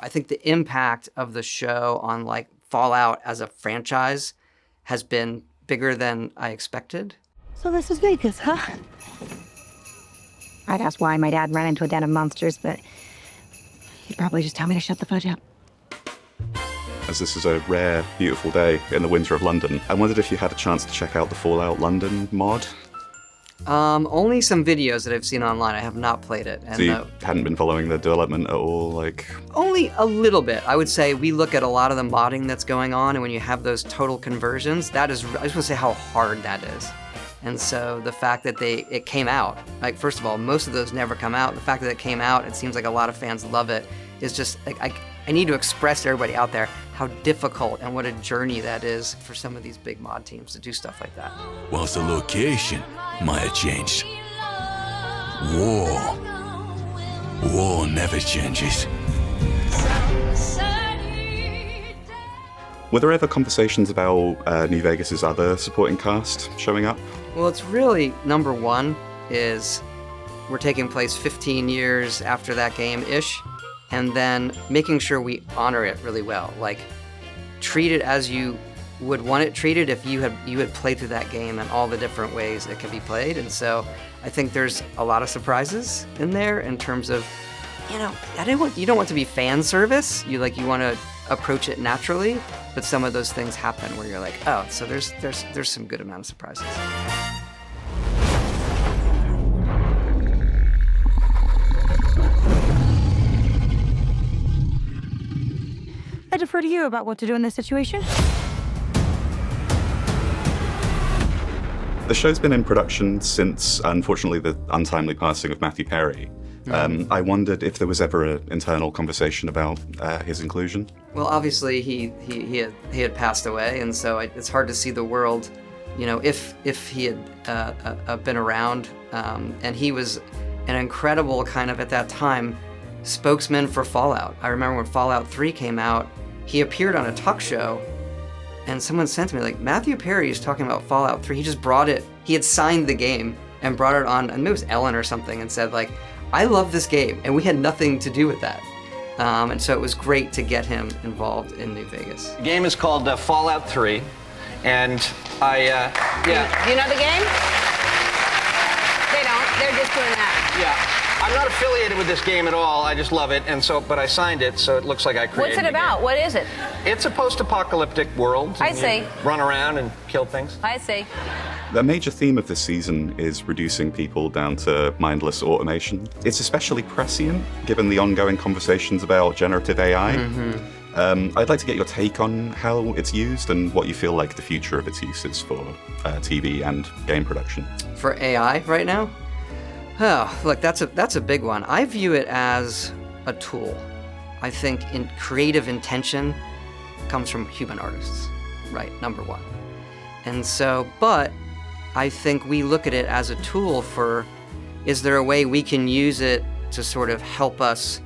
I think the impact of the show on like Fallout as a franchise has been bigger than I expected. So this is Vegas, huh? I'd ask why my dad ran into a den of monsters, but he'd probably just tell me to shut the fudge up. As this is a rare, beautiful day in the winter of London, I wondered if you had a chance to check out the Fallout London mod. Only some videos that I've seen online. I have not played it. And So you hadn't been following the development at all, like? Only a little bit. I would say we look at a lot of the modding that's going on, and when you have those total conversions, that is, I just want to say how hard that is. And so the fact that it came out, like first of all, most of those never come out. The fact that it came out, it seems like a lot of fans love it, is just, like, I need to express to everybody out there how difficult and what a journey that is for some of these big mod teams to do stuff like that. Whilst the location might have changed, war never changes. Were there ever conversations about New Vegas's other supporting cast showing up? Well, it's really, number one is we're taking place 15 years after that game-ish, and then making sure we honor it really well. Like, treat it as you would want it treated if you had played through that game and all the different ways it can be played. And so I think there's a lot of surprises in there in terms of, you know, you don't want to be fan service. You want to approach it naturally, but some of those things happen where you're like, oh, so there's some good amount of surprises. I defer to you about what to do in this situation. The show's been in production since, unfortunately, the untimely passing of Matthew Perry. I wondered if there was ever an internal conversation about his inclusion. Well, obviously he had passed away, and so it's hard to see the world, you know, if he had been around. And he was an incredible kind of, at that time, spokesman for Fallout. I remember when Fallout 3 came out, he appeared on a talk show, and someone sent to me, like, Matthew Perry is talking about Fallout 3. He just brought it, he had signed the game and brought it on, and it was Ellen or something, and said, like, I love this game, and we had nothing to do with that. And so it was great to get him involved in New Vegas. The game is called Fallout 3, and yeah. Do you know the game? They don't, they're just doing that. Yeah. I'm not affiliated with this game at all. I just love it, and so, but I signed it, so it looks like I created it. What's it about? What is it? It's a post-apocalyptic world. I see. Run around and kill things. I see. The major theme of this season is reducing people down to mindless automation. It's especially prescient, given the ongoing conversations about generative AI. I'd like to get your take on how it's used and what you feel like the future of its use is for TV and game production. For AI right now? Oh, look, that's a big one. I view it as a tool. I think creative intention comes from human artists, right? Number one. And so, but I think we look at it as a tool for, is there a way we can use it to sort of help us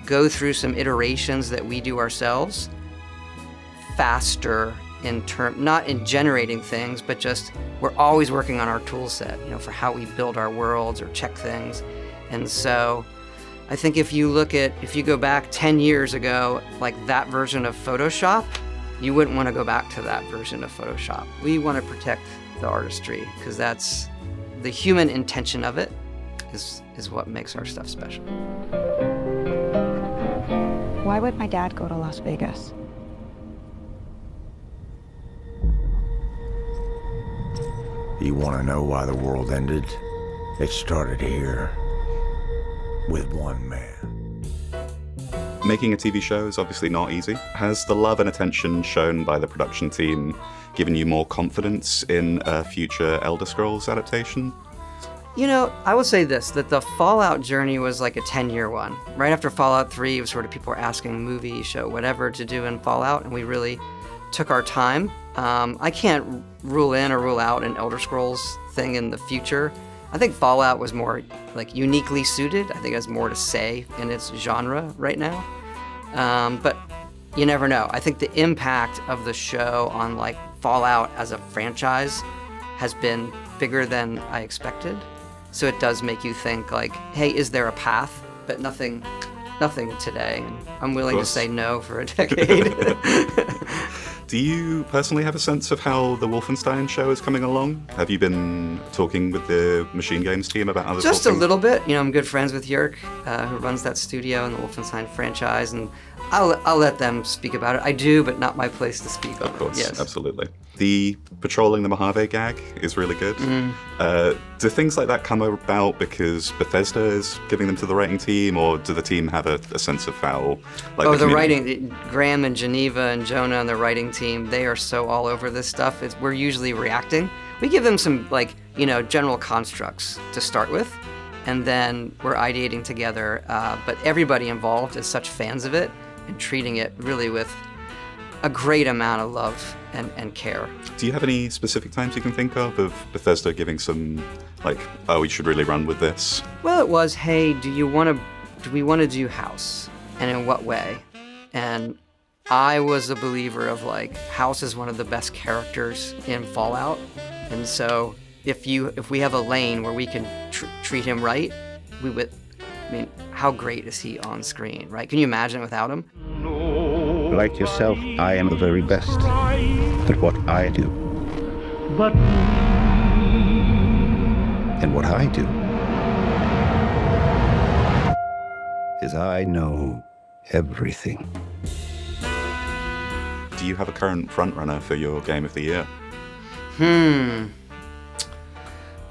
go through some iterations that we do ourselves faster not in generating things, but just we're always working on our tool set, you know, for how we build our worlds or check things. And so I think if you go back 10 years ago, like that version of Photoshop, you wouldn't want to go back to that version of Photoshop. We want to protect the artistry, because that's the human intention of it is what makes our stuff special. Why would my dad go to Las Vegas? You want to know why the world ended? It started here with one man. Making a TV show is obviously not easy. Has the love and attention shown by the production team given you more confidence in a future Elder Scrolls adaptation? You know, I would say this, that the Fallout journey was like a 10-year one. Right after Fallout 3, it was sort of people were asking movie, show, whatever to do in Fallout, and we really took our time. I can't rule in or rule out an Elder Scrolls thing in the future. I think Fallout was more like uniquely suited. I think it has more to say in its genre right now. But you never know. I think the impact of the show on like Fallout as a franchise has been bigger than I expected. So it does make you think like, hey, is there a path? But nothing nothing today. And I'm willing to course. say no for a decade. Do you personally have a sense of how the Wolfenstein show is coming along? Have you been talking with the Machine Games team about how this Just whole a thing- little bit. You know, I'm good friends with Yerk, who runs that studio and the Wolfenstein franchise, and I'll let them speak about it. I do, but not my place to speak on Of course, it. Yes. absolutely. The patrolling the Mojave gag is really good. Do things like that come about because Bethesda is giving them to the writing team, or do the team have a sense of how? Like, Oh, the community- writing, Graham and Geneva and Jonah and the writing team, they are so all over this stuff. We're usually reacting. We give them some, general constructs to start with, and then we're ideating together. But everybody involved is such fans of it and treating it really with a great amount of love and care. Do you have any specific times you can think of Bethesda giving some, oh, we should really run with this? Well, it was, hey, do we want to do House? And in what way? And I was a believer of House is one of the best characters in Fallout. And so if we have a lane where we can treat him right, we would, how great is he on screen, right? Can you imagine without him? Like yourself, I am the very best at what I do. And what I do is I know everything. Do you have a current frontrunner for your Game of the Year?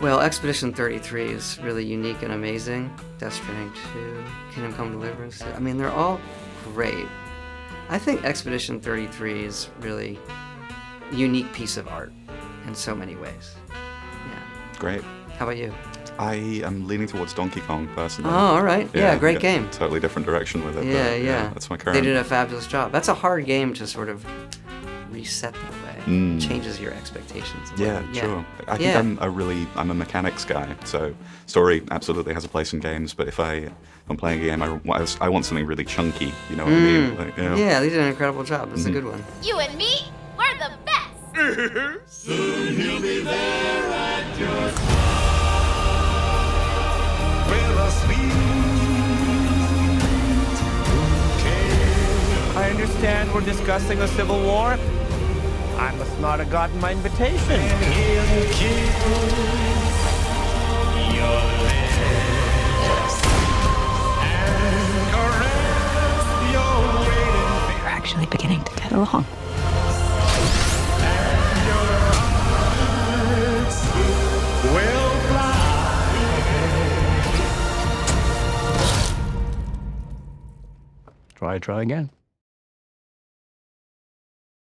Well, Expedition 33 is really unique and amazing. Death Stranding 2, Kingdom Come Deliverance. They're all great. I think Expedition 33 is really a unique piece of art in so many ways. Yeah. Great. How about you? I am leaning towards Donkey Kong, personally. Oh, all right. Yeah, great game. Totally different direction with it. Yeah. That's my current. They did a fabulous job. That's a hard game to sort of reset that way. It changes your expectations. Yeah, sure. I think I'm a mechanics guy, so story absolutely has a place in games, but if I'm playing a game, I want something really chunky, you know what I mean? Yeah, they did an incredible job. It's a good one. You and me, we're the best. I understand we're discussing the Civil War. I must not have gotten my invitation. We're actually beginning to get along. Try again.